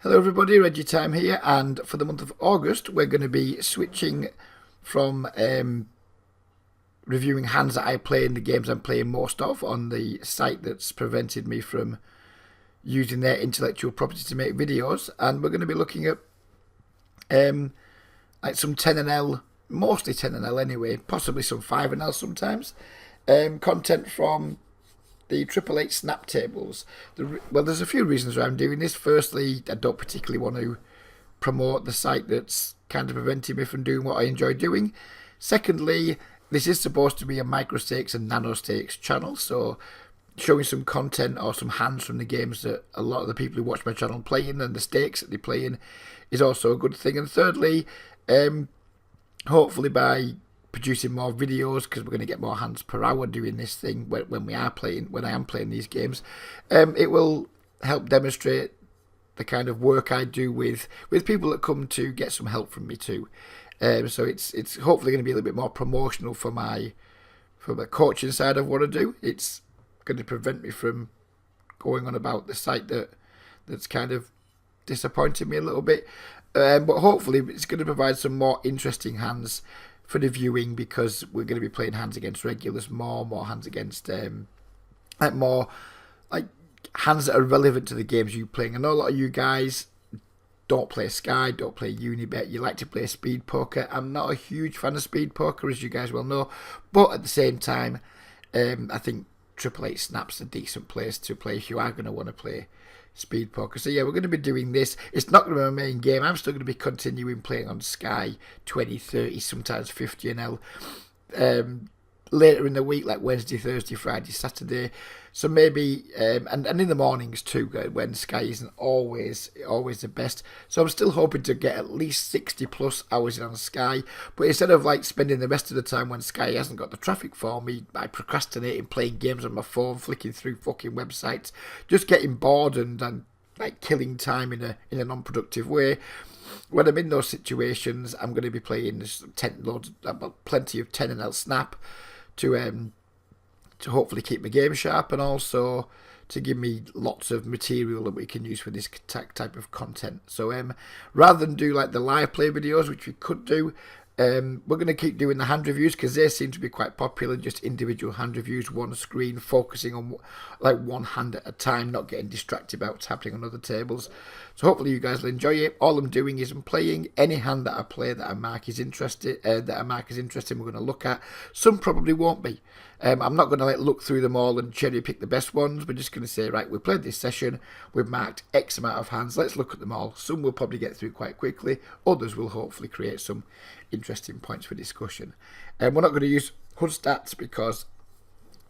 Hello everybody, Reggie Time here, and for the month of August we're going to be switching from reviewing hands that I play in the games I'm playing most of on the site that's prevented me from using their intellectual property to make videos, and we're going to be looking at like some 10NL, mostly 10NL anyway, possibly some 5NL sometimes, content from the Triple Eight snap tables. Well, there's a few reasons why I'm doing this. Firstly, I don't particularly want to promote the site that's kind of preventing me from doing what I enjoy doing. Secondly, this is supposed to be a micro stakes and nano stakes channel, so showing some content or some hands from the games that a lot of the people who watch my channel playing and the stakes that they play in is also a good thing. And thirdly, hopefully by producing more videos, because we're going to get more hands per hour doing this thing when I am playing these games, it will help demonstrate the kind of work I do with people that come to get some help from me too. So it's hopefully going to be a little bit more promotional for the coaching side of what I do. It's going to prevent me from going on about the site that's kind of disappointed me a little bit, but hopefully it's going to provide some more interesting hands for the viewing, because we're going to be playing hands against regulars more hands against more like hands that are relevant to the games you're playing. I know a lot of you guys don't play Sky, don't play Unibet, you like to play speed poker. I'm not a huge fan of speed poker, as you guys well know, but at the same time, I think Triple Eight Snap's a decent place to play if you are going to want to play speed poker. So yeah, we're going to be doing this. It's not going to be my main game. I'm still going to be continuing playing on Sky 20, 30, sometimes 50NL later in the week, like Wednesday, Thursday, Friday, Saturday. So maybe and in the mornings too, when Sky isn't always the best. So I'm still hoping to get at least 60 plus hours in on Sky, but instead of like spending the rest of the time when Sky hasn't got the traffic for me by procrastinating, playing games on my phone, flicking through fucking websites, just getting bored and like killing time in a non-productive way. When I'm in those situations, I'm going to be playing plenty of 10NL Snap to hopefully keep my game sharp, and also to give me lots of material that we can use for this type of content. So rather than do like the live play videos, which we could do, we're going to keep doing the hand reviews, because they seem to be quite popular. Just individual hand reviews, one screen, focusing on like one hand at a time, not getting distracted by what's happening on other tables. So hopefully you guys will enjoy it. All I'm doing is I'm playing any hand that I play that I mark is interesting. We're going to look at. Some probably won't be. I'm not going to look through them all and cherry pick the best ones. We're just going to say, right, we played this session, we've marked X amount of hands, let's look at them all. Some we'll probably get through quite quickly, others will hopefully create some interesting points for discussion. We're not going to use HUD stats because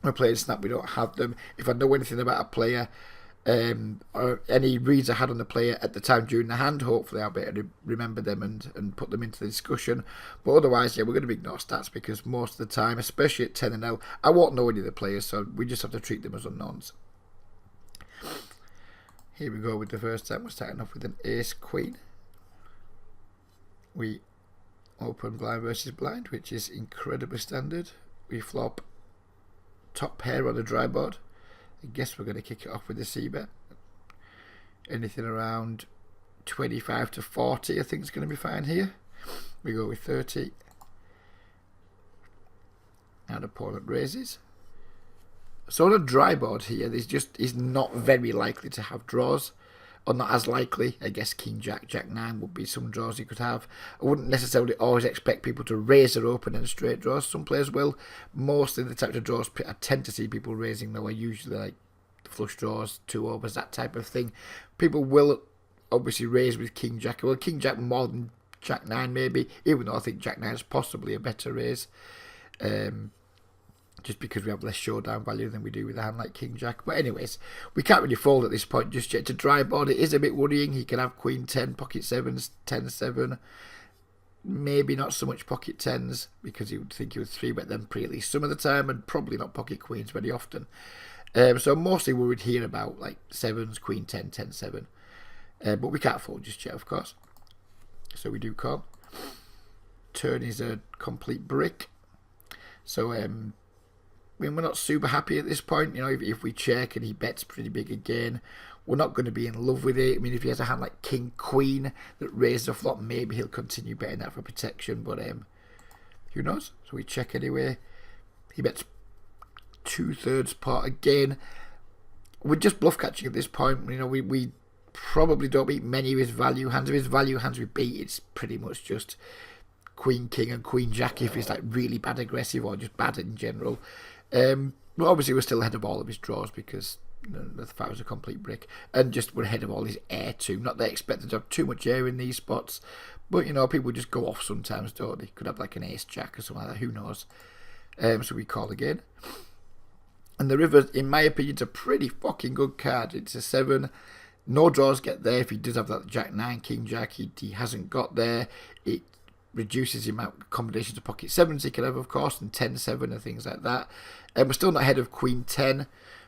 we're playing Snap, we don't have them. If I know anything about a player, or any reads I had on the player at the time during the hand, hopefully I'll be able to remember them and put them into the discussion. But otherwise, yeah, we're going to ignore stats, because most of the time, especially at 10NL, I won't know any of the players, so we just have to treat them as unknowns. Here we go with the first time. We're starting off with an ace queen. We open blind versus blind, which is incredibly standard. We flop top pair on the dry board. I guess we're going to kick it off with the C-bet. Anything around 25 to 40 I think is going to be fine here. We go with 30. And opponent raises. So on a dry board here, there's just is not very likely to have draws. Or not as likely. I guess King Jack, Jack 9 would be some draws you could have. I wouldn't necessarily always expect people to raise their open and straight draws. Some players will. Mostly the types of draws I tend to see people raising, though, are usually like flush draws, 2 overs, that type of thing. People will obviously raise with King Jack. Well, King Jack more than Jack 9 maybe, even though I think Jack 9 is possibly a better raise. Just because we have less showdown value than we do with a hand like King Jack. But anyways, we can't really fold at this point just yet. To dry board, it is a bit worrying. He can have Queen 10, Pocket 7s, 10-7. Maybe not so much Pocket 10s, because he would think he would 3-bet them pretty some of the time, and probably not Pocket Queens very often. So mostly we would hear about like 7s, Queen 10, 10-7. But we can't fold just yet, of course. So we do call. Turn is a complete brick. So mean, we're not super happy at this point. You know, if we check and he bets pretty big again, we're not going to be in love with it. I mean, if he has a hand like King Queen that raises a flop, maybe he'll continue betting that for protection. But who knows? So we check anyway. He bets 2/3 pot again. We're just bluff catching at this point. You know, we probably don't beat many of his value hands. If his value hands we beat, it's pretty much just Queen King and Queen Jack if he's like really bad aggressive or just bad in general. But obviously we're still ahead of all of his draws because the five was a complete brick, and just we're ahead of all his air too. Not that I expected to have too much air in these spots, but you know, people just go off sometimes, don't they? Could have like an ace jack or something like that, who knows. So we call again. And the river, in my opinion, is a pretty fucking good card. It's a 7. No draws get there. If he does have that Jack 9, King Jack, he hasn't got there. It reduces the amount of combinations of pocket 7s he can have, of course, and 10-7 and things like that. We're still not ahead of Queen 10,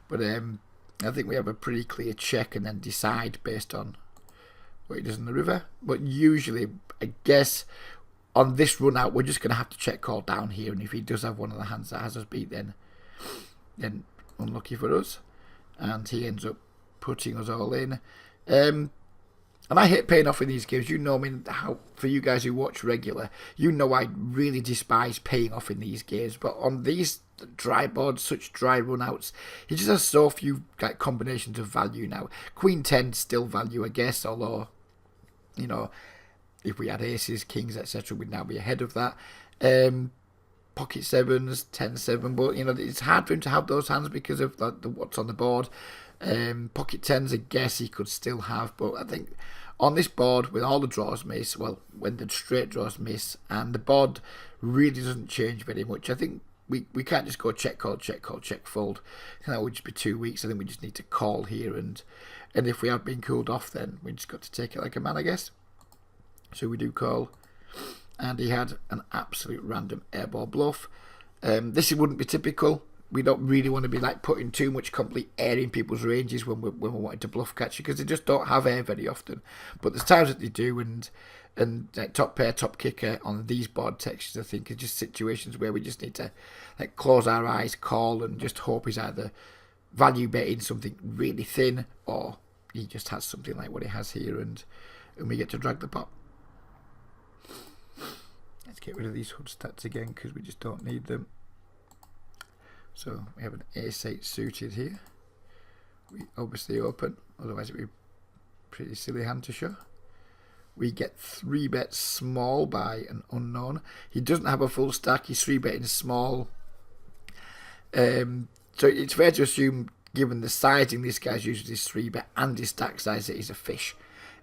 but I think we have a pretty clear check and then decide based on what he does in the river. But usually, I guess, on this run out, we're just going to have to check call down here, and if he does have one of the hands that has us beat, then unlucky for us, and he ends up putting us all in. And I hate paying off in these games. You know, I mean, how for you guys who watch regular, you know I really despise paying off in these games. But on these dry boards, such dry run-outs, he just has so few like combinations of value now. Queen 10 still value, I guess, although, you know, if we had aces, kings, etc., we'd now be ahead of that. Pocket 7s, 10-7, but you know, it's hard for him to have those hands because of what's on the board. Pocket 10s, I guess he could still have, but I think on this board with all the draws miss, well, when the straight draws miss, and the board really doesn't change very much, I think we can't just go check call, check call, check fold. I think that would just be 2 weeks. I think we just need to call here, and if we have been cooled off, then we just got to take it like a man, I guess. So we do call. And he had an absolute random airball bluff. This wouldn't be typical. We don't really want to be like putting too much complete air in people's ranges when we're wanting to bluff catch, because they just don't have air very often. But there's times that they do, and like top pair, top kicker on these board textures, I think, are just situations where we just need to like close our eyes, call, and just hope he's either value betting something really thin, or he just has something like what he has here, and we get to drag the pot. Let's get rid of these HUD stats again because we just don't need them. So we have an ace-8 suited here. We obviously open, otherwise it would be a pretty silly hand to show. We get 3 bets small by an unknown. He doesn't have a full stack, he's 3 betting small. So it's fair to assume, given the sizing this guy's uses his 3 bet and his stack size, that he's a fish.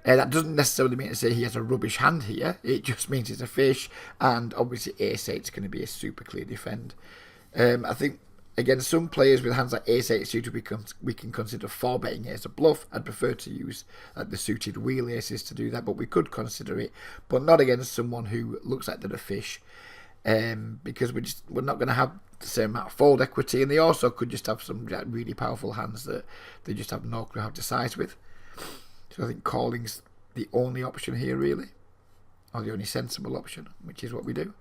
That doesn't necessarily mean to say he has a rubbish hand here. It just means he's a fish, and obviously ace-8 is going to be a super clear defend. I think, again, some players with hands like ace-8 suited we can consider 4-betting as a bluff. I'd prefer to use the suited wheel aces to do that, but we could consider it, but not against someone who looks like they're a fish, because we're not going to have the same amount of fold equity, and they also could just have some really powerful hands that they just have no clue how to size with. So I think calling's the only option here, really, or the only sensible option, which is what we do.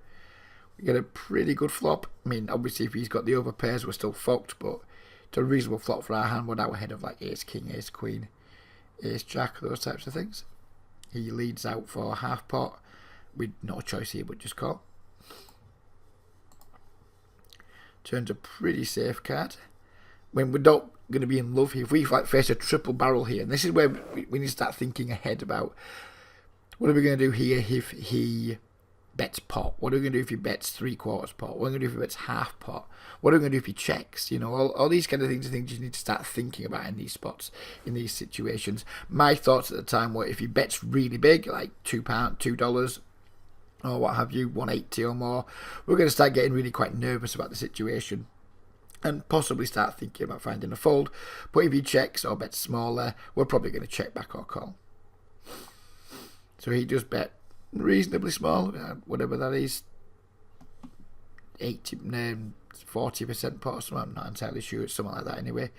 We get a pretty good flop. I mean, obviously, if he's got the over pairs, we're still fucked, but it's a reasonable flop for our hand. We're now ahead of like ace king, ace queen, ace jack, those types of things. He leads out for half pot with no choice here but just call. Turns a pretty safe card. When we're not going to be in love here, if we like face a triple barrel here, and this is where we need to start thinking ahead about what are we going to do here if he bets pot? What are we going to do if he bets 3/4 pot? What are we going to do if he bets half pot? What are we going to do if he checks? You know, all these kind of things are things you need to start thinking about in these spots, in these situations. My thoughts at the time were if he bets really big, like £2, $2, or what have you, 180 or more, we're going to start getting really quite nervous about the situation, and possibly start thinking about finding a fold. But if he checks or bets smaller, we're probably going to check back or call. So he does bet reasonably small, whatever that is, 40% pot or something, I'm not entirely sure, it's something like that anyway.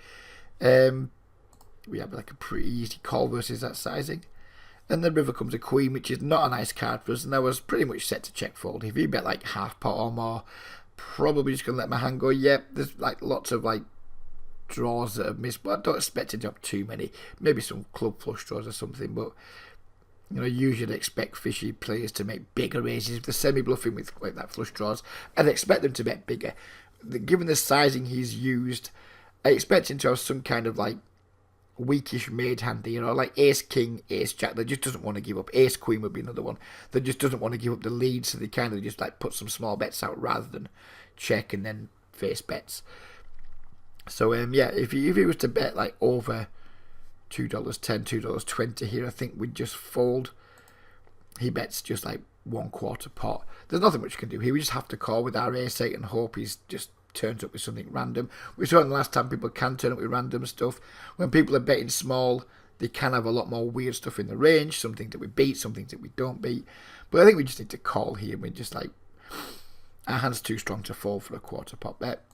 We have like a pretty easy call versus that sizing. And the river comes a queen, which is not a nice card for us, and I was pretty much set to check fold. If he bet like half pot or more, probably just going to let my hand go. Yep, there's like lots of like draws that have missed, but I don't expect it to have too many. Maybe some club flush draws or something, but you know, usually expect fishy players to make bigger raises. If they're semi-bluffing with like that flush draws, I'd expect them to bet bigger. Given the sizing he's used, I expect him to have some kind of like weakish made hand, you know, like ace king, ace jack that just doesn't want to give up. Ace queen would be another one that just doesn't want to give up the lead, so they kind of just like put some small bets out rather than check and then face bets. So yeah, if he was to bet like over $2.10, $2.20 here, I think we'd just fold. He bets just like 1/4 pot. There's nothing much you can do here. We just have to call with our ace 8 and hope he's just turns up with something random. We saw it the last time people can turn up with random stuff. When people are betting small, they can have a lot more weird stuff in the range, some things that we beat, some things that we don't beat. But I think we just need to call here. We just like, our hand's too strong to fold for a 1/4 pot bet.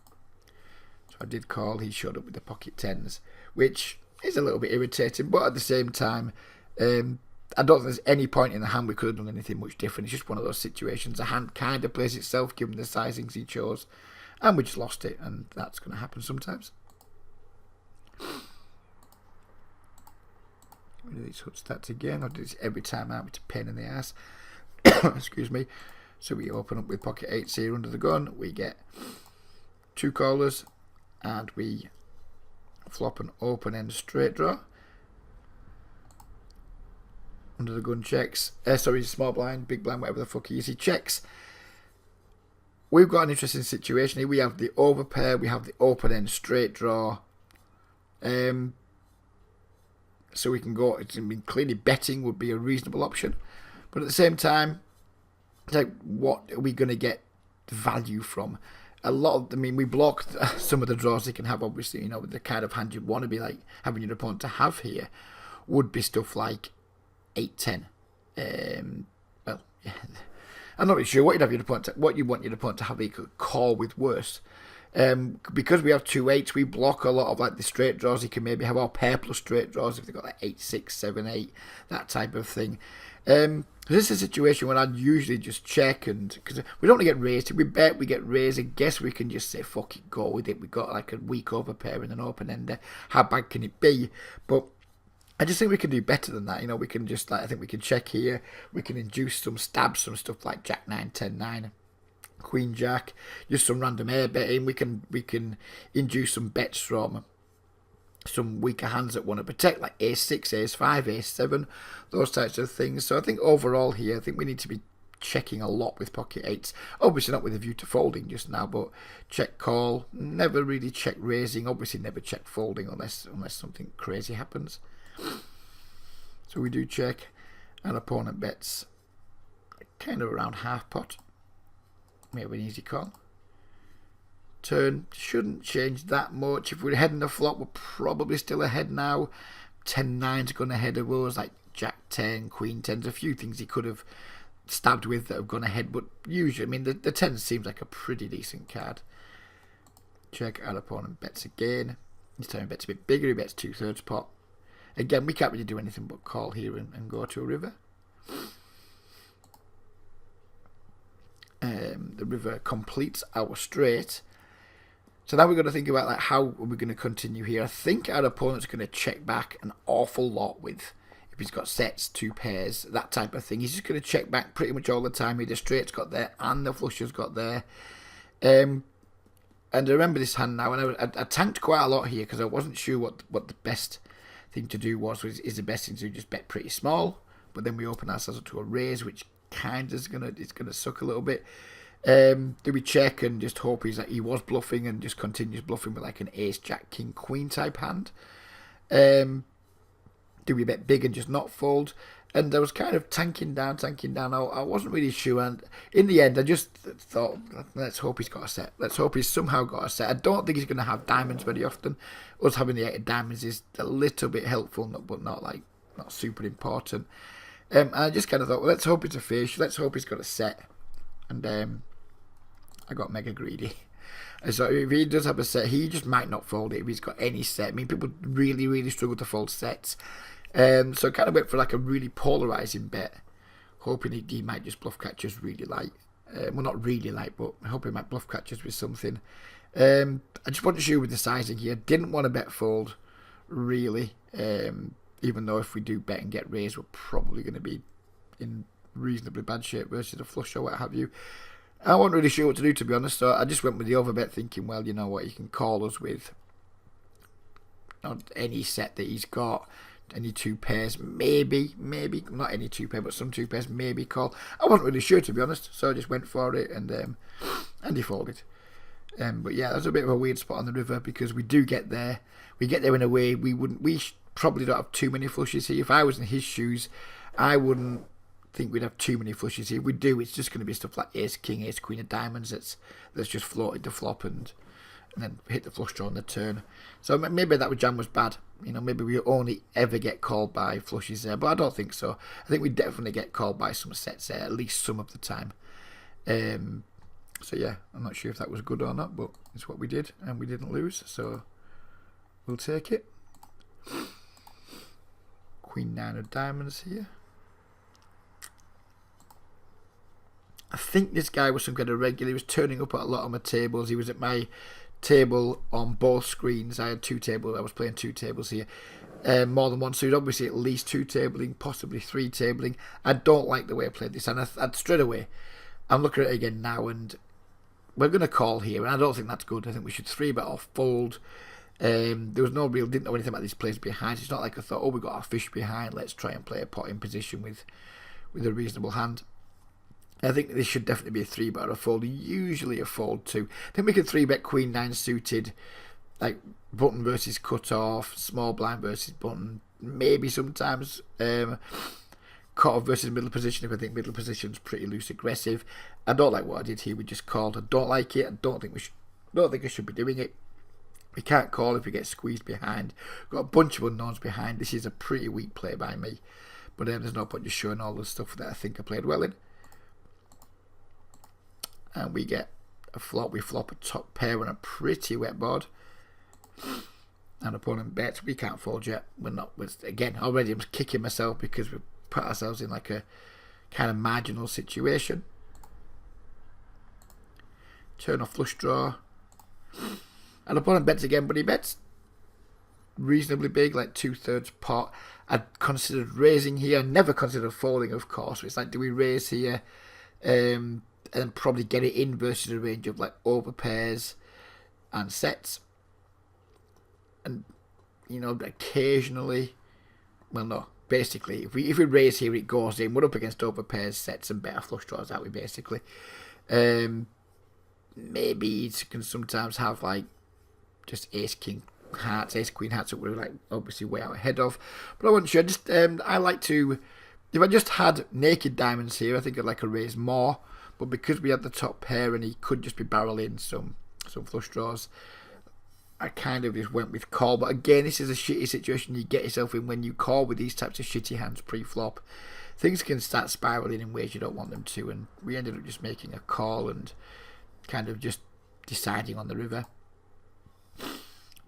So I did call. He showed up with the pocket tens, which is a little bit irritating, but at the same time, I don't think there's any point in the hand we could have done anything much different. It's just one of those situations. The hand kind of plays itself given the sizings he chose, and we just lost it, and that's going to happen sometimes. We do these HUD stats again. I do this every time out. It's a pain in the ass. Excuse me. So we open up with pocket 8s here under the gun. We get 2 callers, and we flop an open end straight draw. Under the gun checks. Sorry, small blind, big blind, whatever the fuck he is. He checks. We've got an interesting situation here. We have the overpair. We have the open end straight draw. So we can go. I mean, clearly betting would be a reasonable option, but at the same time, it's like, what are we going to get value from? We blocked some of the draws they can have. Obviously, you know, the kind of hand you'd want to be like having your opponent to have here would be stuff like 8-10. Well, yeah. I'm not really sure what you'd have your opponent what you want your opponent to have. He could call with worse. Because we have 2 8s, we block a lot of like the straight draws. He can maybe have our pair plus straight draws if they've got like 8 6 7 8, that type of thing. This is a situation where I'd usually just check, and because we don't want to get raised. If we bet, we get raised. I guess we can just say fuck it, go with it. We got like a weak overpair and an open ender. How bad can it be? But I just think we can do better than that. You know, we can just like, I think we can check here. We can induce some stabs, some stuff like Jack 9, 10, 9, Queen Jack, just some random air betting. We can induce some bets from some weaker hands that want to protect, like ace 6, ace 5, ace 7, those types of things. So I think overall here, I think we need to be checking a lot with pocket 8s. Obviously not with a view to folding just now, but check call. Never really check raising. Obviously never check folding unless something crazy happens. So we do check, and opponent bets kind of around half pot. Maybe an easy call. Turn shouldn't change that much. If we're ahead in the flop, we're probably still ahead now. 10-9's gone ahead of us, like Jack 10, Queen 10's a few things he could have stabbed with that have gone ahead, but usually, I mean, the 10 seems like a pretty decent card. Check, our opponent bets again. This time he bets a bit bigger, he bets 2/3 pot. Again, we can't really do anything but call here and go to a river. The river completes our straight. So now we're going to think about like how are we going to continue here. I think our opponent's going to check back an awful lot with, if he's got sets, 2 pairs, that type of thing. He's just going to check back pretty much all the time. The straight's got there and the flusher's got there. And I remember this hand now, and I tanked quite a lot here because I wasn't sure what the best thing to do was. Is the best thing to just bet pretty small, but then we open ourselves up to a raise, which kind of it's gonna suck a little bit. Do we check and just hope he was bluffing and just continues bluffing with like an ace, jack, king, queen type hand? Do we bet big and just not fold? And I was kind of tanking down. I wasn't really sure, and in the end I just thought, let's hope he's got a set. Let's hope he's somehow got a set. I don't think he's going to have diamonds very often. Us having the 8 of diamonds is a little bit helpful, but not super important. And I just kind of thought, well, let's hope it's a fish. Let's hope he's got a set. And I got mega greedy. And so if he does have a set, he just might not fold it if he's got any set. I mean, people really, really struggle to fold sets. So I kind of went for like a really polarising bet, hoping he might just bluff catchers really light. Well, not really light, but I hope he might bluff catches with something. I just wasn't sure with the sizing here. Didn't want to bet fold, really. Even though if we do bet and get raised, we're probably going to be in reasonably bad shape versus a flush or what have you. I wasn't really sure what to do, to be honest, so I just went with the overbet thinking, well, you know what, you can call us with any set that he's got, any two pairs, maybe, not any two pair, but some two pairs, maybe call. I wasn't really sure, to be honest, so I just went for it, and he folded. But yeah, that's a bit of a weird spot on the river, because we do get there. We get there in a way we probably don't have too many flushes here. If I was in his shoes, I wouldn't think we'd have too many flushes here. If we do, it's just going to be stuff like ace king, ace queen of diamonds that's just floated the flop and then hit the flush draw on the turn. So maybe that jam was bad. Maybe we only ever get called by flushes there, but I don't think so. I think we definitely get called by some sets there, at least some of the time. So yeah, I'm not sure if that was good or not, but it's what we did, and we didn't lose, so we'll take it. Queen 9 of diamonds here. I think this guy was some kind of regular. He was turning up at a lot of my tables. He was at my table on both screens. I had two tables. I was playing two tables here. More than one. So he's obviously at least two tabling, possibly three tabling. I don't like the way I played this. And I'd straight away, I'm looking at it again now, and we're going to call here. And I don't think that's good. I think we should 3-bet or fold. There was didn't know anything about these players behind. It's not like I thought, oh, we got our fish behind. Let's try and play a pot in position with a reasonable hand. I think this should definitely be a 3-bet or a fold. Usually a fold too. I think we can 3-bet Queen 9 suited, like button versus cut off, small blind versus button. Maybe sometimes cut off versus middle position if I think middle position's pretty loose aggressive. I don't like what I did here. We just called. I don't like it. I don't think I should be doing it. We can't call if we get squeezed behind. Got a bunch of unknowns behind. This is a pretty weak play by me. But there's no point just showing all the stuff that I think I played well in. And we get a flop. We flop a top pair on a pretty wet board. And opponent bets. We can't fold yet. We're not. Again, already I'm kicking myself because we put ourselves in like a kind of marginal situation. Turn off flush draw. And opponent bets again, but he bets reasonably big, like 2/3 pot. I'd considered raising here. Never considered folding, of course. It's like, do we raise here? And probably get it in versus a range of like over pairs and sets. And occasionally, well, no, basically, if we raise here, it goes in. We're up against over pairs, sets, and better flush draws, aren't we? Basically, maybe it can sometimes have like just ace king hearts, ace queen hearts that we're like obviously way out ahead of. But I wasn't sure. Just I like to, if I just had naked diamonds here, I think I'd like to raise more. But because we had the top pair and he could just be barreling some flush draws, I kind of just went with call. But again, this is a shitty situation you get yourself in when you call with these types of shitty hands pre-flop. Things can start spiraling in ways you don't want them to, and we ended up just making a call and kind of just deciding on the river.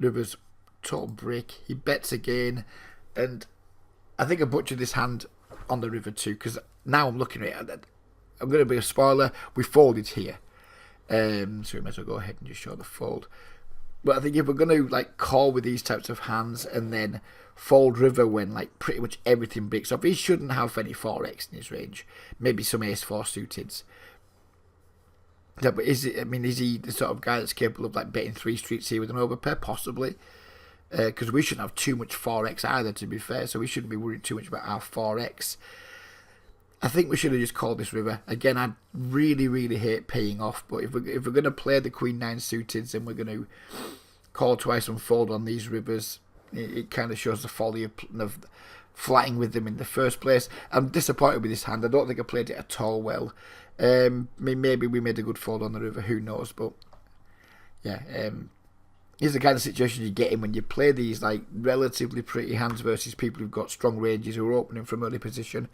River's total break. He bets again, and I think I butchered this hand on the river too, because now I'm looking at it. I'm going to be a spoiler. We folded here, so we might as well go ahead and just show the fold. But I think if we're going to like call with these types of hands and then fold river when like pretty much everything breaks off, he shouldn't have any 4x in his range. Maybe some ace 4 suiteds. Yeah, but is he the sort of guy that's capable of like betting 3 streets here with an overpair? Possibly. Because we shouldn't have too much 4x either, to be fair. So we shouldn't be worried too much about our 4x. I think we should have just called this river. Again, I really, really hate paying off. But if we're going to play the Queen 9 suited, then we're going to call twice and fold on these rivers. It kind of shows the folly of flatting with them in the first place. I'm disappointed with this hand. I don't think I played it at all well. Maybe we made a good fold on the river. Who knows? But yeah, Is the kind of situation you get in when you play these like relatively pretty hands versus people who've got strong ranges who are opening from early position.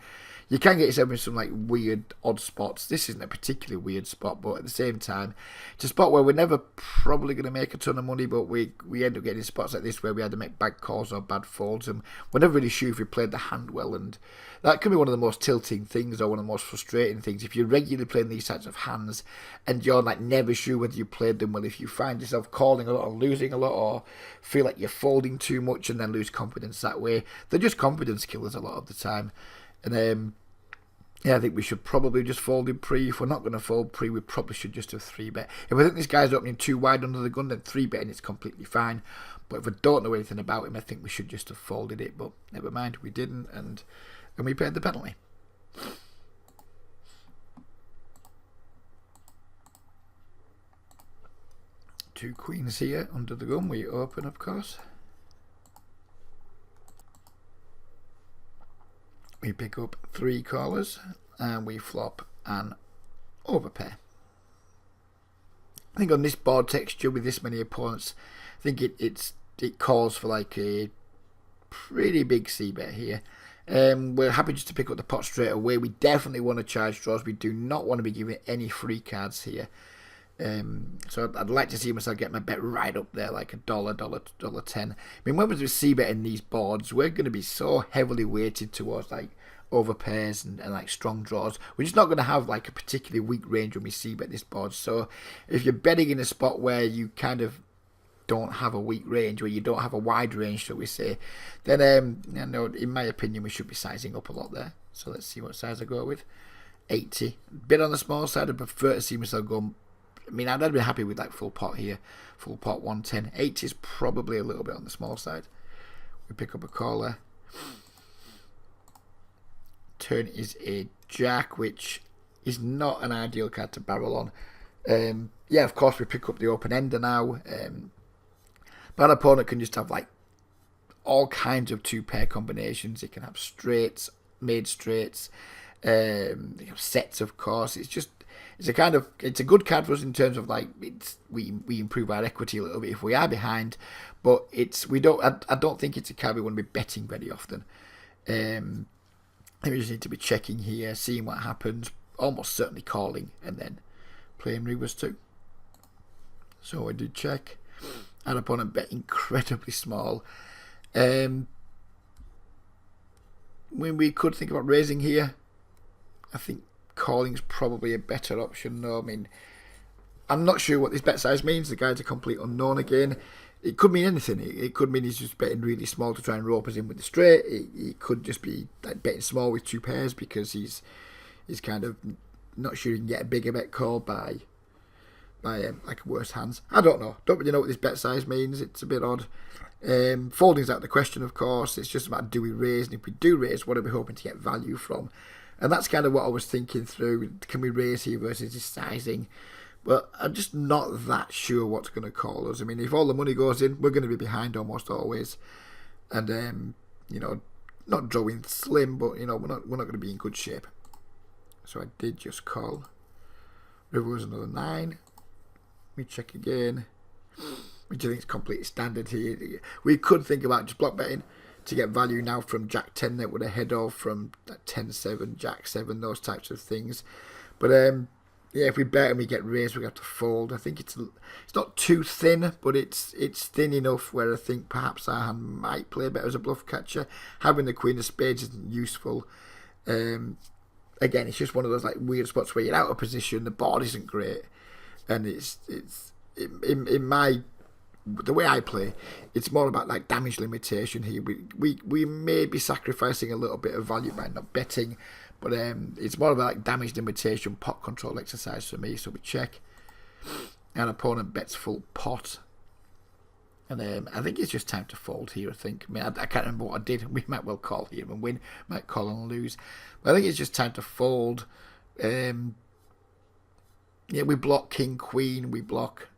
You can get yourself in some like weird, odd spots. This isn't a particularly weird spot, but at the same time, it's a spot where we're never probably going to make a ton of money, but we end up getting in spots like this where we either make bad calls or bad folds, and we're never really sure if we played the hand well, and that can be one of the most tilting things or one of the most frustrating things. If you're regularly playing these types of hands and you're like never sure whether you played them well, if you find yourself calling a lot or losing a lot or feel like you're folding too much and then lose confidence that way, they're just confidence killers a lot of the time. And yeah, I think we should probably just fold in pre. If we're not going to fold pre, we probably should just have 3-bet. If I think this guy's opening too wide under the gun, then 3-betting it's completely fine. But if I don't know anything about him, I think we should just have folded it. But never mind, we didn't, and we paid the penalty. Two queens here under the gun. We open, of course. We pick up 3 callers and we flop an overpair. I think on this board texture with this many opponents, I think it calls for like a pretty big c-bet here. We're happy just to pick up the pot straight away. We definitely want to charge draws. We do not want to be giving any free cards here. So I'd like to see myself get my bet right up there, like $1.10. I mean, when we're c-betting these boards, we're going to be so heavily weighted towards like overpairs and like strong draws. We're just not going to have like a particularly weak range when we c-bet this board. So if you're betting in a spot where you kind of don't have a weak range, where you don't have a wide range, shall we say, then in my opinion, we should be sizing up a lot there. So let's see what size I go with. 80. Bit on the small side. I prefer to see myself go. I mean, I'd be happy with like full pot here. Full pot 110. 80 is probably a little bit on the small side. We pick up a caller. Turn is a jack, which is not an ideal card to barrel on. Yeah, of course, we pick up the open ender now. But an opponent can just have like all kinds of 2-pair combinations. It can have straights, made straights, they have sets, of course. It's a good card for us in terms of like we improve our equity a little bit if we are behind, but I don't think it's a card we want to be betting very often. I think we just need to be checking here, seeing what happens, almost certainly calling, and then playing reverse too. So I did check. Our opponent bet incredibly small. When we could think about raising here, I think calling's probably a better option. No, I mean, I'm not sure what this bet size means. The guy's a complete unknown again. It could mean anything. It could mean he's just betting really small to try and rope us in with the straight. It could just be like betting small with 2 pairs because he's kind of not sure he can get a bigger bet call by like worse hands. I don't know. Don't really know what this bet size means. It's a bit odd. Folding's out of the question, of course. It's just about do we raise, and if we do raise, what are we hoping to get value from? And that's kind of what I was thinking through. Can we raise here versus his sizing? But I'm just not that sure what's going to call us. I mean, if all the money goes in, we're going to be behind almost always. And, not drawing slim, but, we're not going to be in good shape. So I did just call. River was another 9. We check again. Which I think is completely standard here. We could think about just block betting to get value now from Jack 10 that would have head off from 10-7, Jack 7, those types of things. But yeah, if we bet and we get raised, we have to fold. I think it's not too thin, but it's thin enough where I think perhaps our hand might play better as a bluff catcher. Having the Queen of Spades isn't useful. Again, it's just one of those like weird spots where you're out of position, the board isn't great, and it's in my the way I play, it's more about like damage limitation here. We may be sacrificing a little bit of value by not betting, but it's more about like damage limitation, pot control exercise for me. So we check, and opponent bets full pot, and I think it's just time to fold here. I mean, I can't remember what I did. We might well call here and win, might call and lose, but I think it's just time to fold. Yeah, we block king queen. We block.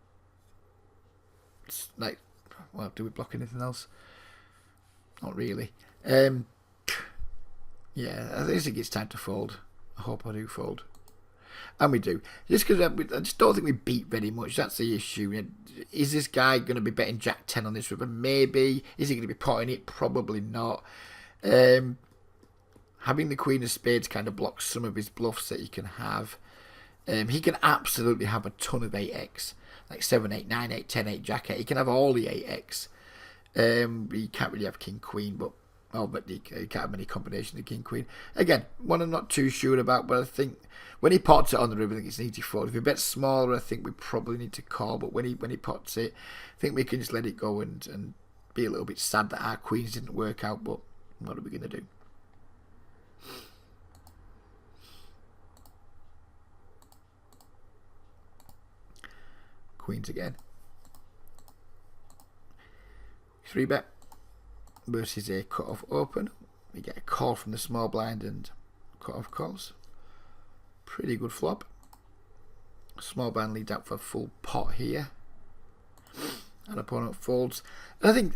Like, well, do we block anything else? Not really. Yeah, I think it's time to fold. I hope I do fold. And we do. Just because I just don't think we beat very much. That's the issue. Is this guy going to be betting Jack 10 on this river? Maybe. Is he going to be potting it? Probably not. Having the Queen of Spades kind of blocks some of his bluffs that he can have. He can absolutely have a ton of 8x. Like 7, 8, 9, 8, 10, 8, Jack 8. He can have all the 8x. He can't really have King Queen, but he can't have any combination of King Queen. Again, one I'm not too sure about, but I think when he pots it on the river, I think it's an easy fold. If he bets smaller, I think we probably need to call. But when he pots it, I think we can just let it go and be a little bit sad that our queens didn't work out. But what are we going to do? Queens again. 3-bet versus a cut-off open. We get a call from the small blind and cut-off calls. Pretty good flop. Small blind leads out for a full pot here. And opponent folds. And I think,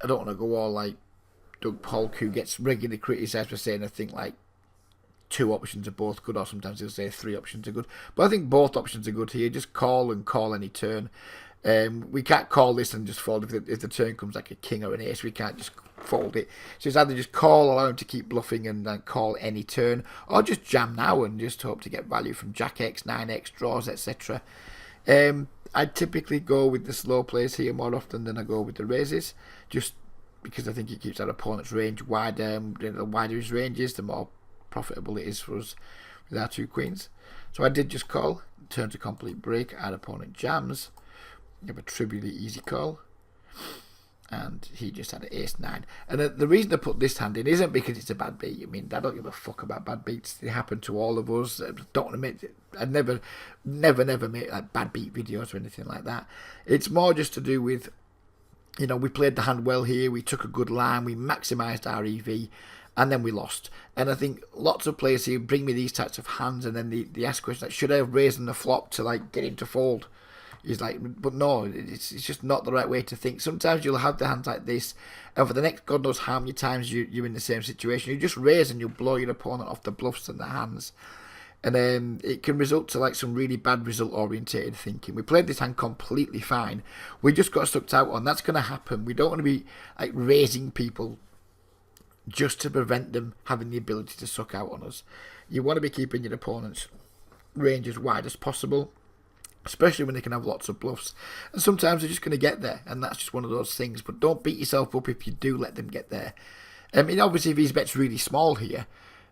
I don't want to go all like Doug Polk, who gets regularly criticised for saying I think like 2 options are both good, or sometimes he'll say 3 options are good. But I think both options are good here. Just call and call any turn. We can't call this and just fold if the turn comes like a king or an ace. We can't just fold it. So it's either just call, allow him to keep bluffing and then call any turn, or just jam now and just hope to get value from Jack X, 9x, draws, etc. I typically go with the slow plays here more often than I go with the raises, just because I think it keeps our opponent's range wider. The wider his range is, the more profitable it is for us with our 2 queens. So I did just call, turn to complete break, our opponent jams. You have a trivially easy call, and he just had an ace-9. And the reason I put this hand in isn't because it's a bad beat. I mean, I don't give a fuck about bad beats. They happen to all of us. I don't want to make it. I'd never make like bad beat videos or anything like that. It's more just to do with, you know, we played the hand well here. We took a good line. We maximised our EV. And then we lost. And I think lots of players here bring me these types of hands, and then they ask questions like, should I have raised on the flop to like get him to fold? He's like, but no, it's just not the right way to think. Sometimes you'll have the hands like this, and for the next God knows how many times you're in the same situation, you just raise and you'll blow your opponent off the bluffs and the hands. And it can result to like some really bad result-orientated thinking. We played this hand completely fine. We just got sucked out on. That's going to happen. We don't want to be like raising people just to prevent them having the ability to suck out on us. You want to be keeping your opponent's range as wide as possible, especially when they can have lots of bluffs. And sometimes they're just going to get there, and that's just one of those things. But don't beat yourself up if you do let them get there. I mean, obviously, if his bet's really small here,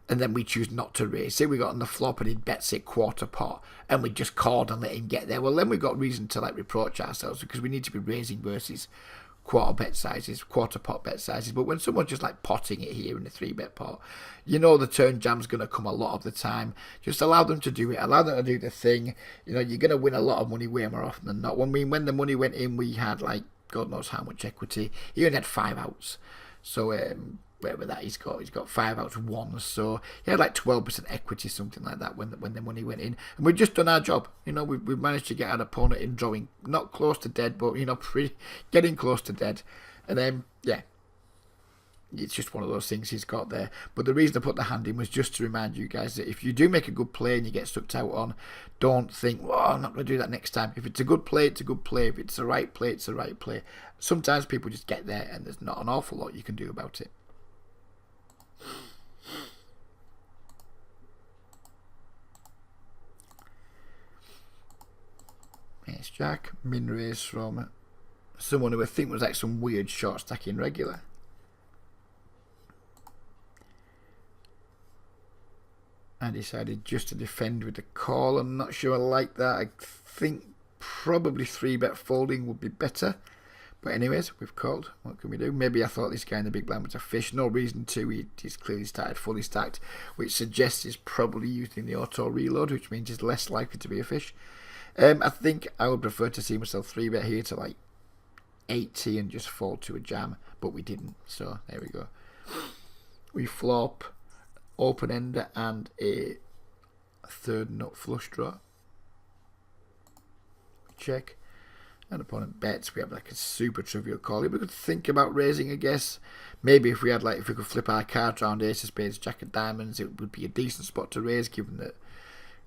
and then we choose not to raise, say we got on the flop and he bets it quarter pot, and we just called and let him get there, well, then we've got reason to like reproach ourselves, because we need to be raising versus quarter pot bet sizes. But when someone's just like potting it here in the 3-bet pot, you know the turn jam's going to come a lot of the time. Just allow them to do it. Allow them to do the thing. You know, you're going to win a lot of money way more often than not. When the money went in, we had like God knows how much equity. He only had 5 outs. So whatever that he's got 5 outs once. So he had like 12% equity, something like that, when the money went in. And we've just done our job. You know, we've managed to get our opponent in drawing, not close to dead, but you know, getting close to dead. And then yeah, it's just one of those things he's got there. But the reason I put the hand in was just to remind you guys that if you do make a good play and you get sucked out on, don't think, well, I'm not going to do that next time. If it's a good play, it's a good play. If it's the right play, it's the right play. Sometimes people just get there and there's not an awful lot you can do about it. Ace Jack, min raise from someone who I think was like some weird short stacking regular. I decided just to defend with the call. I'm not sure I like that. I think probably 3-bet folding would be better. But anyways, we've called. What can we do? Maybe I thought this guy in the big blind was a fish. No reason to. He's clearly started fully stacked, which suggests he's probably using the auto reload, which means he's less likely to be a fish. I think I would prefer to see myself 3-bet here to like 80 and just fold to a jam, but we didn't. So there we go. We flop open ender and a 3rd nut flush draw. Check. And opponent bets. We have like a super trivial call. We could think about raising, I guess. Maybe if we could flip our cards around ace of spades, jack of diamonds, it would be a decent spot to raise, given that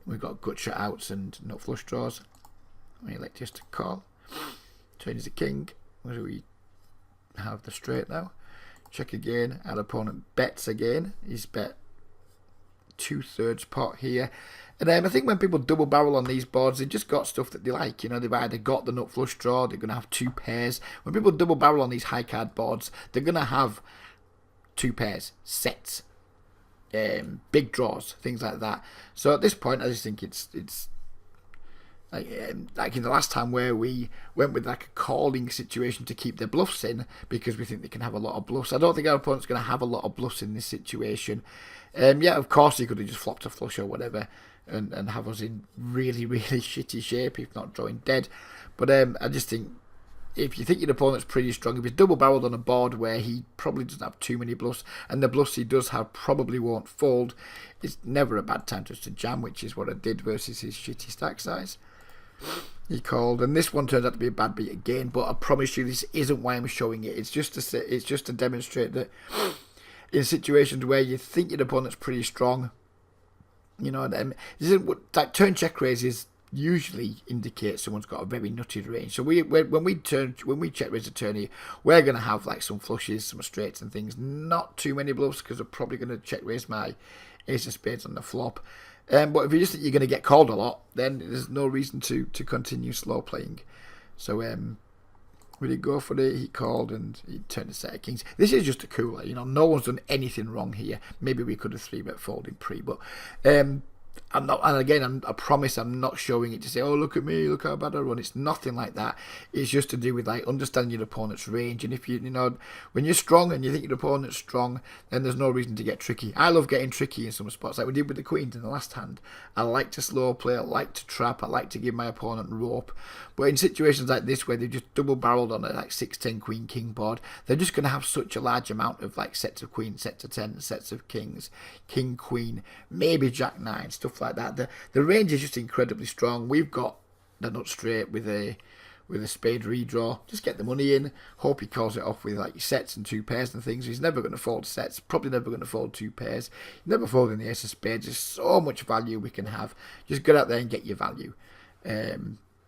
We've got gut shut outs and nut flush draws. We elect just to call. Turn is a king. Where do we have the straight now? Check again. Our opponent bets again. He's bet 2/3 pot here. And I think when people double barrel on these boards, they've just got stuff that they like. You know, they've either got the nut flush draw, they're going to have 2 pairs. When people double barrel on these high card boards, they're going to have 2 pairs, sets, big draws, things like that. So at this point, I just think it's like in the last time where we went with like a calling situation to keep their bluffs in because we think they can have a lot of bluffs. I don't think our opponent's going to have a lot of bluffs in this situation. Yeah, of course he could have just flopped a flush or whatever and have us in really, really shitty shape, if not drawing dead. But I just think if you think your opponent's pretty strong, if he's double barreled on a board where he probably doesn't have too many bluffs, and the bluffs he does have probably won't fold, it's never a bad time just to jam, which is what I did versus his shitty stack size. He called, and this one turns out to be a bad beat again, but I promise you this isn't why I'm showing it. It's just to demonstrate that in situations where you think your opponent's pretty strong, you know, like turn check raises usually indicate someone's got a very nutted range. So when we check raise a turn here, we're going to have like some flushes, some straights and things, not too many bluffs because we're probably going to check raise my ace of spades on the flop. But if you just think you're going to get called a lot, then there's no reason to continue slow playing. So we did go for it. He called and he turned a set of kings. This is just a cooler, you know. No one's done anything wrong here. Maybe we could have 3-bet folded pre, but I'm not. And again, I promise I'm not showing it to say, "Oh, look at me, look how bad I run." It's nothing like that. It's just to do with like understanding your opponent's range. And if you know, when you're strong and you think your opponent's strong, then there's no reason to get tricky. I love getting tricky in some spots, like we did with the queens in the last hand. I like to slow play. I like to trap. I like to give my opponent rope. But in situations like this, where they've just double barreled on a like 6-10 queen king board, they're just going to have such a large amount of like sets of queens, sets of 10, sets of kings, king queen, maybe jack 9, stuff like that. The range is just incredibly strong. We've got the nut straight with a spade redraw. Just get the money in. Hope he calls it off with like sets and 2 pairs and things. He's never going to fold sets. Probably never going to fold 2 pairs. He's never folding the ace of spades. There's so much value we can have. Just get out there and get your value.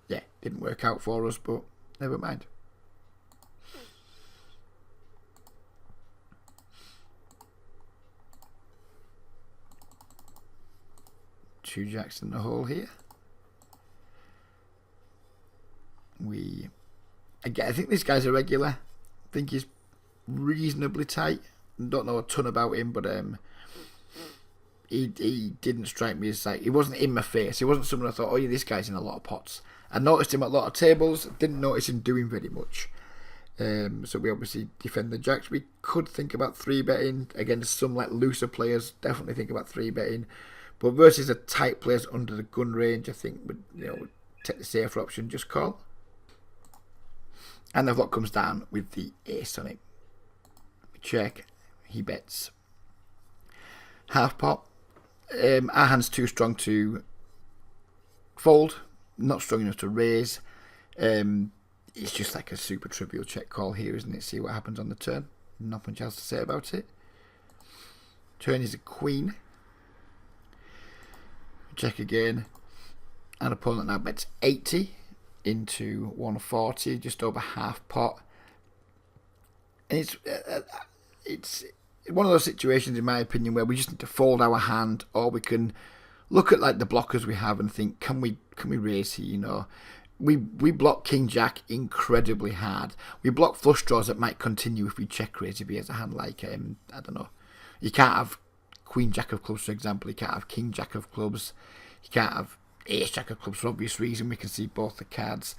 Yeah, didn't work out for us, but never mind. Two jacks in the hole here. Again, I think this guy's a regular. I think he's reasonably tight. Don't know a ton about him, but he didn't strike me as like, he wasn't in my face. He wasn't someone I thought, oh yeah, this guy's in a lot of pots. I noticed him at a lot of tables. Didn't notice him doing very much. So we obviously defend the jacks. We could think about 3-betting against some like looser players. Definitely think about 3-betting. But versus a tight players under the gun range, I think we'd take the safer option, just call. And the flop comes down with the ace on it. We check. He bets half pot. Our hand's too strong to fold, not strong enough to raise. It's just like a super trivial check call here, isn't it? See what happens on the turn. Not much else to say about it. Turn is a queen. Check again. Our opponent now bets 80 into 140, just over half pot. And it's one of those situations, in my opinion, where we just need to fold our hand, or we can look at like the blockers we have and think, can we raise here? You know, we block king jack incredibly hard. We block flush draws that might continue if we check raise. If he has a hand like I don't know, you can't have queen jack of clubs, for example. You can't have king jack of clubs. You can't have ace jack of clubs for obvious reason. We can see both the cards.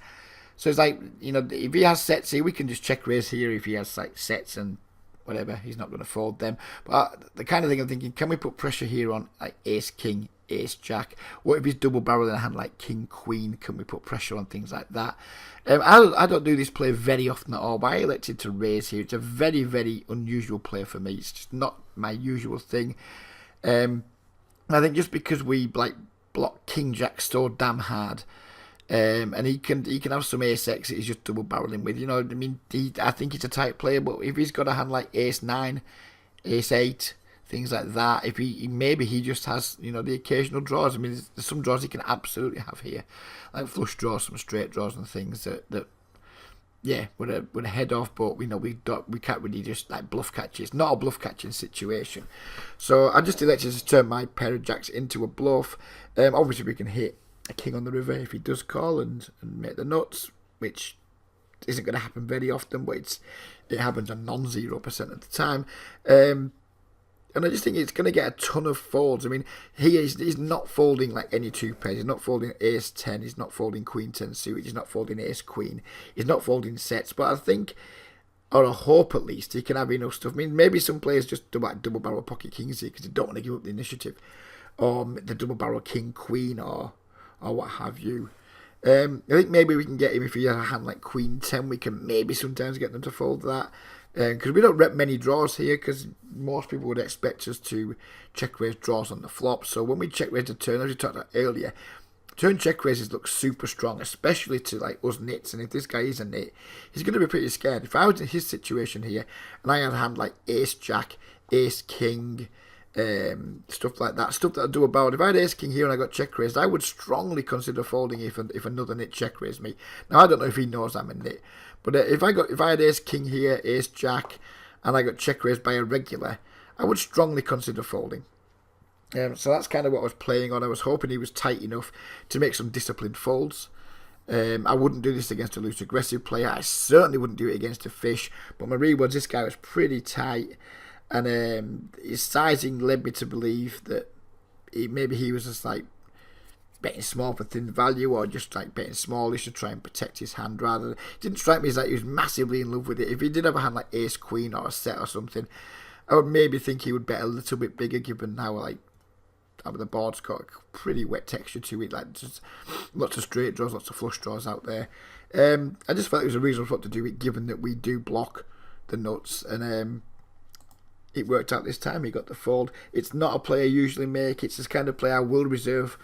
So it's like, you know, if he has sets here, we can just check raise here. If he has like sets and whatever, he's not going to fold them. But the kind of thing I'm thinking, can we put pressure here on like ace king, ace jack? What if he's double barrel in a hand like king queen? Can we put pressure on things like that? I don't do this play very often at all, but I elected to raise here. It's a very, very unusual play for me. It's just not my usual thing. I think just because we like block king jack so damn hard, and he can have some ace x that he's just double barreling with. You know, I mean, I think he's a tight player, but if he's got a hand like ace 9, ace 8, things like that. If maybe he just has, you know, the occasional draws. I mean, there's some draws he can absolutely have here, like flush draws, some straight draws and things that yeah, would head off, but we can't really just like bluff catch. It's not a bluff catching situation. So I just elected to turn my pair of jacks into a bluff. Obviously we can hit a king on the river if he does call and make the nuts, which isn't going to happen very often, but it happens a non-0% of the time. And I just think it's going to get a ton of folds. I mean, he's not folding like any two pairs. He's not folding ace 10. He's not folding queen 10 suited. He's not folding ace queen. He's not folding sets. But I think, or I hope at least, he can have enough stuff. I mean, maybe some players just do like double barrel pocket kings here because they don't want to give up the initiative, or the double barrel king queen or what have you. I think maybe we can get him if he has a hand like queen 10. We can maybe sometimes get them to fold that. Because we don't rep many draws here, because most people would expect us to check raise draws on the flop. So when we check raise the turn, as we talked about earlier, turn check raises look super strong, especially to like us nits. And if this guy is a nit, he's going to be pretty scared. If I was in his situation here and I had a hand like ace jack, ace king, stuff like that, stuff that I do about. If I had ace king here and I got check raised, I would strongly consider folding if another nit check raised me. Now I don't know if he knows I'm a nit, but if I had ace king here, ace jack, and I got check raised by a regular, I would strongly consider folding. So that's kind of what I was playing on. I was hoping he was tight enough to make some disciplined folds. I wouldn't do this against a loose aggressive player. I certainly wouldn't do it against a fish. But my read was this guy was pretty tight. And his sizing led me to believe that maybe he was just like betting small for thin value, or just like betting smallish to try and protect his hand. Rather, it didn't strike me as like he was massively in love with it. If he did have a hand like ace queen or a set or something, I would maybe think he would bet a little bit bigger, given how the board's got a pretty wet texture to it, like just lots of straight draws, lots of flush draws out there. I just felt it was a reasonable spot to do it, given that we do block the nuts, and it worked out this time. He got the fold. It's not a play I usually make. It's this kind of play I will reserve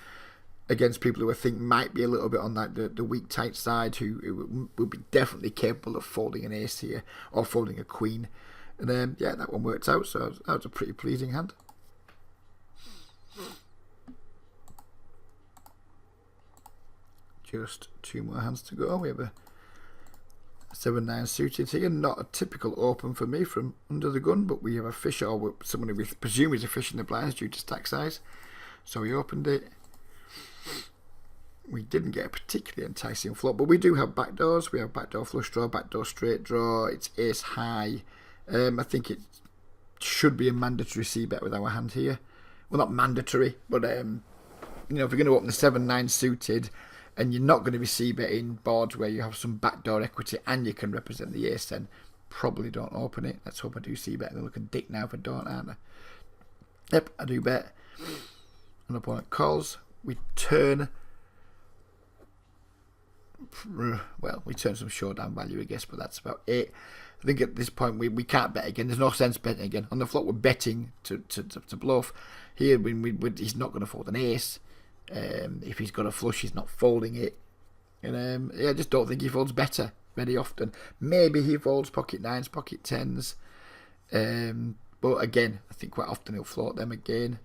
against people who I think might be a little bit on like the weak tight side, who will be definitely capable of folding an ace here or folding a queen. And yeah, that one worked out. So that was a pretty pleasing hand. Just two more hands to go. We have a 7-9 suited here. Not a typical open for me from under the gun, but we have a fish, or someone who we presume is a fish in the blinds due to stack size. So we opened it. We didn't get a particularly enticing flop, but we do have backdoors. We have backdoor flush draw, backdoor straight draw. It's ace high. I think it should be a mandatory c-bet with our hand here. Well, not mandatory, but you know, if you're going to open the 7-9 suited, and you're not going to be c-betting boards where you have some backdoor equity and you can represent the ace, then probably don't open it. Let's hope I do c-bet. I'm looking dick now if I don't, aren't I? Yep, I do bet. An opponent calls. We turn. Well, we turn some showdown value, I guess, but that's about it. I think at this point we can't bet again. There's no sense betting again. On the flop, we're betting to bluff. Here, he's not going to fold an ace. If he's got a flush, he's not folding it. And yeah, I just don't think he folds better very often. Maybe he folds pocket 9s, pocket 10s. But again, I think quite often he'll float them again.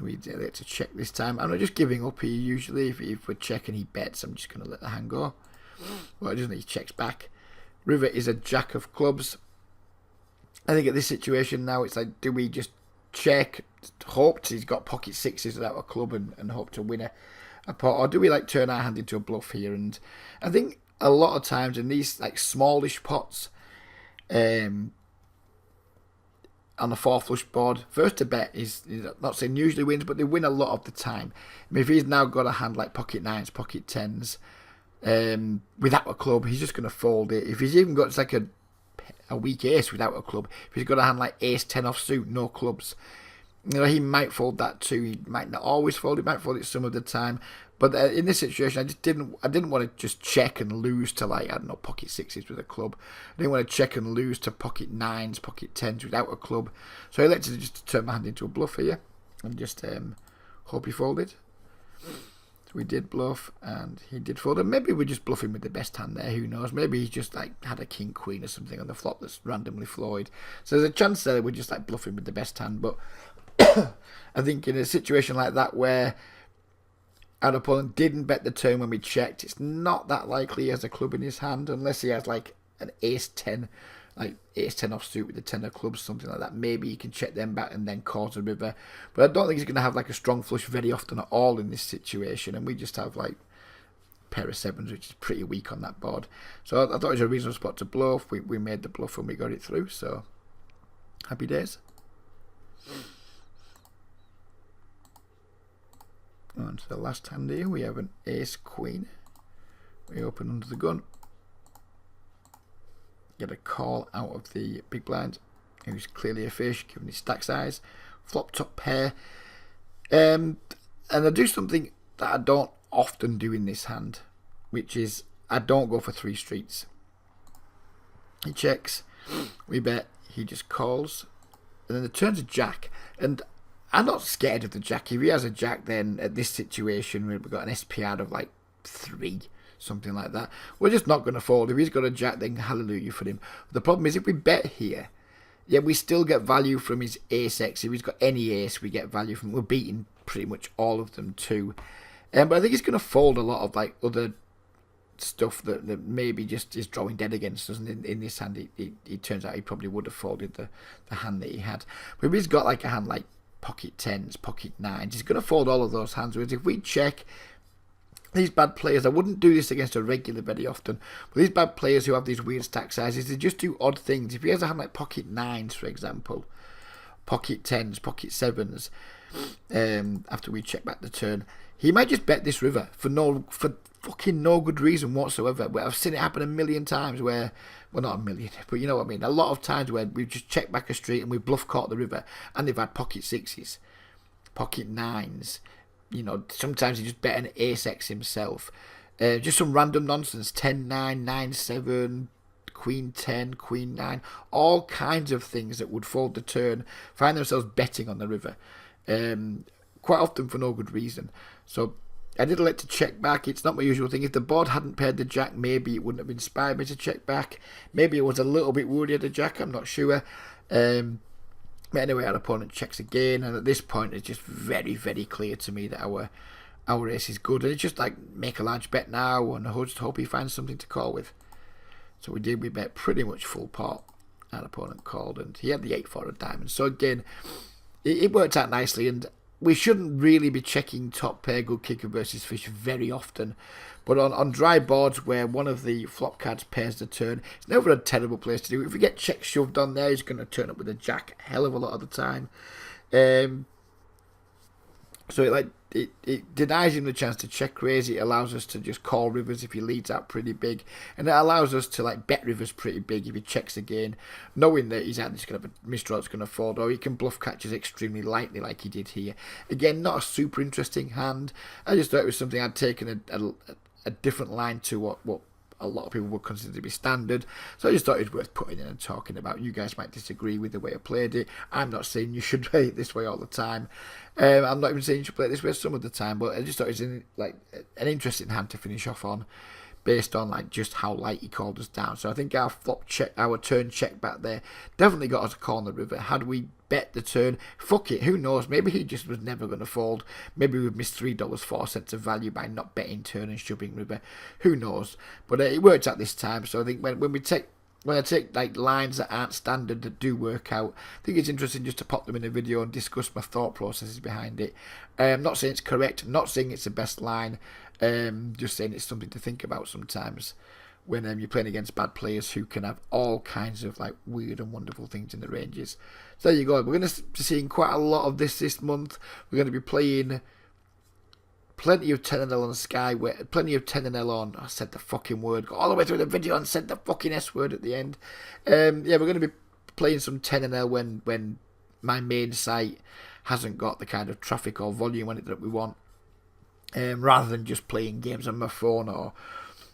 We like to check this time. I'm not just giving up here usually. If we're checking, he bets. I'm just going to let the hand go. Well, it doesn't. He checks back. River is a jack of clubs. I think at this situation now, it's like, do we just check, hope he's got pocket 6s without a club and hope to win a pot, or do we like turn our hand into a bluff here? And I think a lot of times in these like smallish pots, on a 4 flush board, first to bet is not saying usually wins, but they win a lot of the time. I mean, if he's now got a hand like pocket 9s, pocket 10s, without a club, he's just going to fold it. If he's even got like a weak ace without a club, if he's got a hand like ace 10 offsuit, no clubs, you know, he might fold that too. He might not always fold it, might fold it some of the time. But in this situation, I didn't want to just check and lose to like, I don't know, pocket 6s with a club. I didn't want to check and lose to pocket 9s, pocket 10s without a club. So I elected just to turn my hand into a bluff here and just hope he folded. So we did bluff, and he did fold. And maybe we're just bluffing with the best hand there. Who knows? Maybe he's just like had a king queen or something on the flop that's randomly floyd. So there's a chance there we're just like bluffing with the best hand. But I think in a situation like that where our opponent didn't bet the turn when we checked, it's not that likely he has a club in his hand unless he has like an ace 10, like ace 10 offsuit with the 10 of clubs, something like that. Maybe he can check them back and then cause a river. But I don't think he's going to have like a strong flush very often at all in this situation. And we just have like a pair of sevens, which is pretty weak on that board. So I thought it was a reasonable spot to bluff. We made the bluff and we got it through. So happy days. On to the last hand here, we have an ace queen. We open under the gun. Get a call out of the big blind, who's clearly a fish given his stack size. Flop top pair. And I do something that I don't often do in this hand, which is I don't go for 3 streets. He checks, we bet, he just calls, and then the turn's a jack. And I'm not scared of the jack. If he has a jack, then at this situation, we've got an SPR of like 3, something like that. We're just not going to fold. If he's got a jack, then hallelujah for him. The problem is if we bet here, yeah, we still get value from his ace X. If he's got any ace, we get value from. We're beating pretty much all of them too. But I think he's going to fold a lot of like other stuff that maybe just is drawing dead against us. And in this hand, it turns out he probably would have folded the hand that he had. But if he's got like a hand like pocket 10s, pocket 9s, he's going to fold all of those hands. Whereas if we check, these bad players, I wouldn't do this against a regular very often, but these bad players who have these weird stack sizes, they just do odd things. If he has a hand like pocket 9s, for example, pocket 10s, pocket 7s, after we check back the turn, he might just bet this river for fucking no good reason whatsoever. But I've seen it happen a million times where, well, not a million, but you know what I mean, a lot of times where we've just checked back a street and we bluff caught the river, and they've had pocket 6s, pocket 9s, you know, sometimes he just bet an ace X himself. Just some random nonsense, 10-9, 9-7, queen 10, queen 9, all kinds of things that would fold the turn, find themselves betting on the river, quite often for no good reason. So I did elect to check back. It's not my usual thing. If the board hadn't paired the jack, maybe it wouldn't have inspired me to check back. Maybe it was a little bit worried at the jack, I'm not sure. But anyway, our opponent checks again, and at this point it's just very, very clear to me that our ace is good. And it's just like, make a large bet now, and I just hope he finds something to call with. So we did, we bet pretty much full pot. Our opponent called, and he had the 8-4 of diamonds. So again, it worked out nicely, and we shouldn't really be checking top pair good kicker versus fish very often. But on dry boards where one of the flop cards pairs the turn, it's never a terrible place to do it. If we get check shoved on there, he's going to turn up with a jack a hell of a lot of the time. So it denies him the chance to check raise. It allows us to just call rivers if he leads out pretty big, and it allows us to like bet rivers pretty big if he checks again, knowing that he's either just going to have a misdraw that's going to fold, or he can bluff catches extremely lightly like he did here. Again, not a super interesting hand. I just thought it was something I'd taken a different line to what a lot of people would consider to be standard. So I just thought it was worth putting in and talking about. You guys might disagree with the way I played it. I'm not saying you should play it this way all the time. I'm not even saying you should play it this way some of the time, but I just thought it was an interesting hand to finish off on, based on like just how light he called us down. So I think our turn check back there definitely got us a call on the river. Had we bet the turn, fuck it, who knows, maybe he just was never going to fold. Maybe we've missed $3.04 of value by not betting turn and shoving river, who knows. But it worked out this time. So I think when I take like lines that aren't standard that do work out, I think it's interesting just to pop them in a video and discuss my thought processes behind it. I'm not saying it's correct, I'm not saying it's the best line, just saying it's something to think about sometimes when you're playing against bad players who can have all kinds of like weird and wonderful things in the ranges. So there you go. We're going to be seeing quite a lot of this month. We're going to be playing plenty of 10-L on Sky, plenty of 10-L on, I said the fucking word, got all the way through the video and said the fucking S word at the end. Yeah, we're going to be playing some 10-L when my main site hasn't got the kind of traffic or volume on it that we want, rather than just playing games on my phone or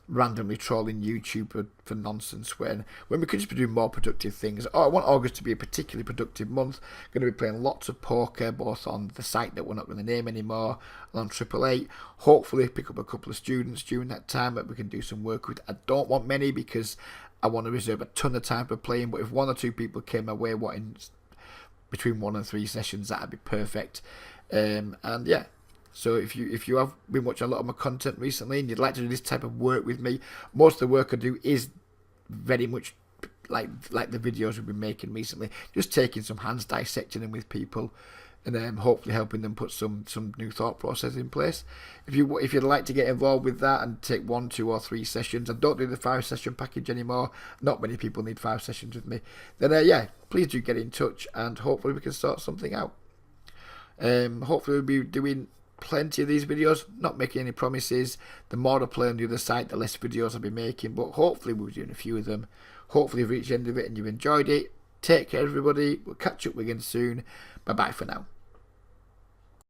randomly trolling YouTube for nonsense when we could just be doing more productive things. Oh, I want August to be a particularly productive month. Going to be playing lots of poker, both on the site that we're not going to name anymore, and on 888. Hopefully pick up a couple of students during that time that we can do some work with. I don't want many because I want to reserve a ton of time for playing, but if 1 or 2 people came away wanting between 1 and 3 sessions, that'd be perfect. And yeah, so if you have been watching a lot of my content recently and you'd like to do this type of work with me, most of the work I do is very much like the videos we've been making recently, just taking some hands, dissecting them with people, and then hopefully helping them put some new thought process in place. If you'd like to get involved with that and take 1, 2 or 3 sessions, I don't do the 5-session package anymore. Not many people need 5 sessions with me. Then yeah, please do get in touch and hopefully we can sort something out. Hopefully we'll be doing plenty of these videos, not making any promises. The more I play on the other side, the less videos I'll be making, but hopefully we'll be doing a few of them. Hopefully you've reached the end of it and you've enjoyed it. Take care everybody, we'll catch up again soon. Bye bye for now.